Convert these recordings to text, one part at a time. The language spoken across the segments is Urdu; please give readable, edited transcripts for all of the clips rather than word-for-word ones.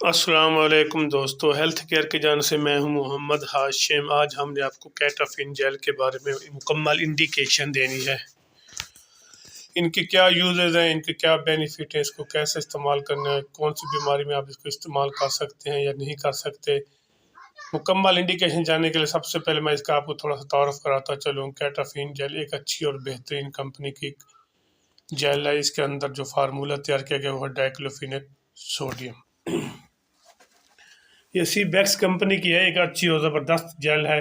السلام علیکم دوستو، ہیلتھ کیئر کی جانب سے میں ہوں محمد ہاشم۔ آج ہم نے آپ کو کیٹافین جیل کے بارے میں مکمل انڈیکیشن دینی ہے۔ ان کے کیا یوزز ہیں، ان کے کیا بینیفٹ ہیں، اس کو کیسے استعمال کرنا ہے، کون سی بیماری میں آپ اس کو استعمال کر سکتے ہیں یا نہیں کر سکتے۔ مکمل انڈیکیشن جاننے کے لیے سب سے پہلے میں اس کا آپ کو تھوڑا سا تعارف کراتا چلوں۔ کیٹافین جیل ایک اچھی اور بہترین کمپنی کی جیل ہے۔ اس کے اندر جو فارمولہ تیار کیا گیا وہ ہے ڈائکلوفینیک سوڈیم۔ یہ سی بیکس کمپنی کی ہے، ایک اچھی اور زبردست جیل ہے۔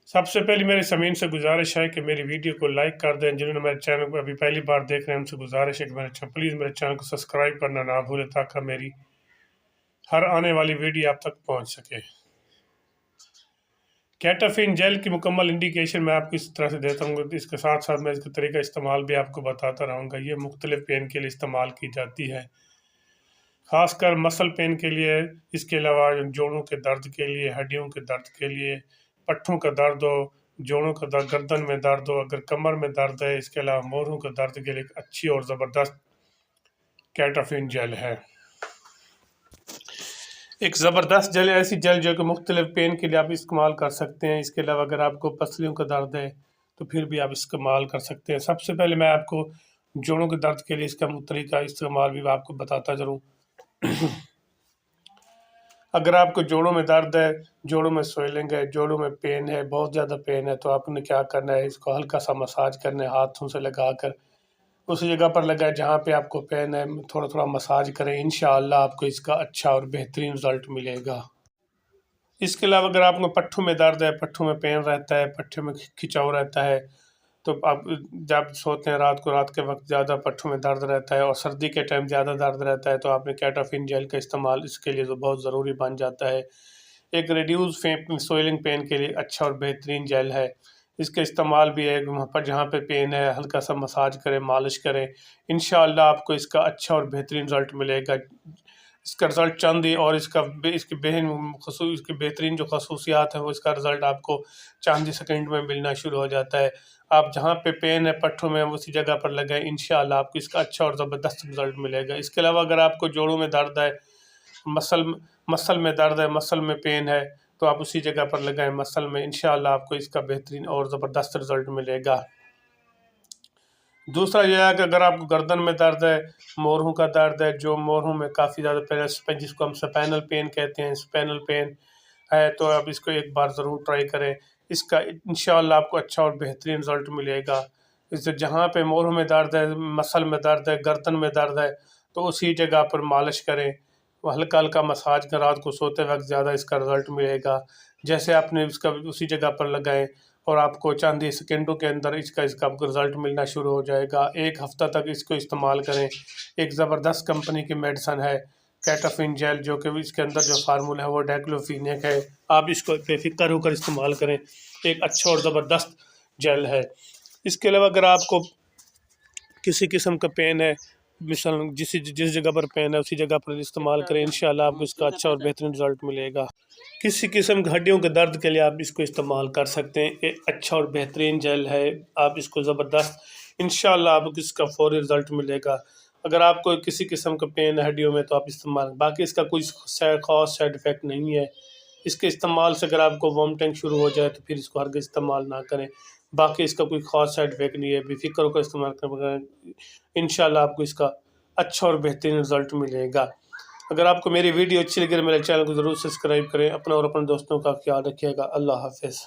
سب سے پہلے میرے سامعین سے گزارش ہے کہ میری ویڈیو کو لائک کر دیں۔ جنہوں نے میرے چینل کو ابھی پہلی بار دیکھ رہے ہیں ان سے گزارش ہے کہ پلیز میرے چینل کو سبسکرائب کرنا نہ بھولیں تاکہ میری ہر آنے والی ویڈیو آپ تک پہنچ سکے۔ کیٹافین جیل کی مکمل انڈیکیشن میں آپ کو اس طرح سے دیتا ہوں، اس کے ساتھ ساتھ میں اس کا طریقہ استعمال بھی آپ کو بتاتا رہوں گا۔ یہ مختلف پین کے لیے استعمال کی جاتی ہے، خاص کر مسل پین کے لیے، اس کے علاوہ جوڑوں کے درد کے لیے، ہڈیوں کے درد کے لیے، پٹھوں کا درد ہو، جوڑوں کا درد، گردن میں درد ہو، اگر کمر میں درد ہے، اس کے علاوہ موڑوں کا درد کے لیے ایک اچھی اور زبردست کیٹافین جیل ہے۔ ایک زبردست جیل، ایسی جیل جو کہ مختلف پین کے لیے آپ استعمال کر سکتے ہیں۔ اس کے علاوہ اگر آپ کو پسلیوں کا درد ہے تو پھر بھی آپ استعمال کر سکتے ہیں۔ سب سے پہلے میں آپ کو جوڑوں کے درد کے لیے اس کا طریقہ استعمال بھی آپ کو بتاتا ضرور۔ اگر آپ کو جوڑوں میں درد ہے، جوڑوں میں سویلنگ ہے، جوڑوں میں پین ہے، بہت زیادہ پین ہے، تو آپ نے کیا کرنا ہے، اس کو ہلکا سا مساج کرنا ہے، ہاتھوں سے لگا کر اسی جگہ پر لگائے جہاں پہ آپ کو پین ہے، تھوڑا تھوڑا مساج کریں۔ انشاءاللہ آپ کو اس کا اچھا اور بہترین رزلٹ ملے گا۔ اس کے علاوہ اگر آپ کو پٹھوں میں درد ہے، پٹھوں میں پین رہتا ہے، پٹھوں میں کھچاؤ رہتا ہے، تو آپ جب سوتے ہیں رات کے وقت زیادہ پٹھوں میں درد رہتا ہے اور سردی کے ٹائم زیادہ درد رہتا ہے، تو آپ نے کیٹافین جیل کا استعمال اس کے لیے بہت ضروری بن جاتا ہے۔ ایک ریڈیوز سویلنگ پین کے لیے اچھا اور بہترین جیل ہے۔ اس کا استعمال بھی ہے وہاں پر جہاں پہ پین ہے، ہلکا سا مساج کریں، مالش کریں، انشاءاللہ آپ کو اس کا اچھا اور بہترین رزلٹ ملے گا۔ اس کا رزلٹ چند ہی اور اس کی بہترین جو خصوصیات ہیں وہ اس کا رزلٹ آپ کو چند ہی سیکنڈ میں ملنا شروع ہو جاتا ہے۔ آپ جہاں پہ پین ہے پٹھوں میں اسی جگہ پر لگائیں، انشاءاللہ آپ کو اس کا اچھا اور زبردست رزلٹ ملے گا۔ اس کے علاوہ اگر آپ کو جوڑوں میں درد ہے، مسل میں درد ہے، مسل میں پین ہے، تو آپ اسی جگہ پر لگائیں مسل میں، انشاءاللہ آپ کو اس کا بہترین اور زبردست رزلٹ ملے گا۔ دوسرا یہ ہے کہ اگر آپ کو گردن میں درد ہے، موڑوں کا درد ہے، جو موڑوں میں کافی زیادہ پین ہے، جس کو ہم سپینل پین کہتے ہیں، سپینل پین ہے، تو آپ اس کو ایک بار ضرور ٹرائی کریں۔ اس کا انشاءاللہ آپ کو اچھا اور بہترین رزلٹ ملے گا۔ اس سے جہاں پہ موڑوں میں درد ہے، مسل میں درد ہے، گردن میں درد ہے، تو اسی جگہ پر مالش کریں، وہ ہلکا ہلکا مساج کر رات کو سوتے وقت زیادہ اس کا رزلٹ ملے گا۔ جیسے آپ نے اس کا اسی جگہ پر لگائیں اور آپ کو چند ہی سیکنڈوں کے اندر اس کا رزلٹ ملنا شروع ہو جائے گا۔ ایک ہفتہ تک اس کو استعمال کریں۔ ایک زبردست کمپنی کی میڈیسن ہے کیٹافین جیل، جو کہ اس کے اندر جو فارمولہ ہے وہ ڈائکلوفینیک ہے۔ آپ اس کو بے فکر ہو کر استعمال کریں، ایک اچھا اور زبردست جیل ہے۔ اس کے علاوہ اگر آپ کو کسی قسم کا پین ہے، مثلا جس جگہ پر پین ہے اسی جگہ پر استعمال کریں، انشاءاللہ آپ کو اس کا اچھا اور بہترین رزلٹ ملے گا۔ کسی قسم کی ہڈیوں کے درد کے لیے آپ اس کو استعمال کر سکتے ہیں، ایک اچھا اور بہترین جیل ہے۔ آپ اس کو زبردست، انشاءاللہ آپ کو اس کا فوری رزلٹ ملے گا۔ اگر آپ کو کسی قسم کا پین ہے ہڈیوں میں تو آپ استعمال، باقی اس کا کوئی خاص سائیڈ افیکٹ نہیں ہے۔ اس کے استعمال سے اگر آپ کو وامٹنگ شروع ہو جائے تو پھر اس کو ہرگز استعمال نہ کریں۔ باقی اس کا کوئی خاص سائیڈ افیکٹ نہیں ہے، بے فکر ہو کر استعمال کریں، انشاءاللہ آپ کو اس کا اچھا اور بہترین رزلٹ ملے گا۔ اگر آپ کو میری ویڈیو اچھی لگے تو میرے چینل کو ضرور سبسکرائب کریں۔ اپنا اور اپنے دوستوں کا خیال رکھیے گا۔ اللہ حافظ۔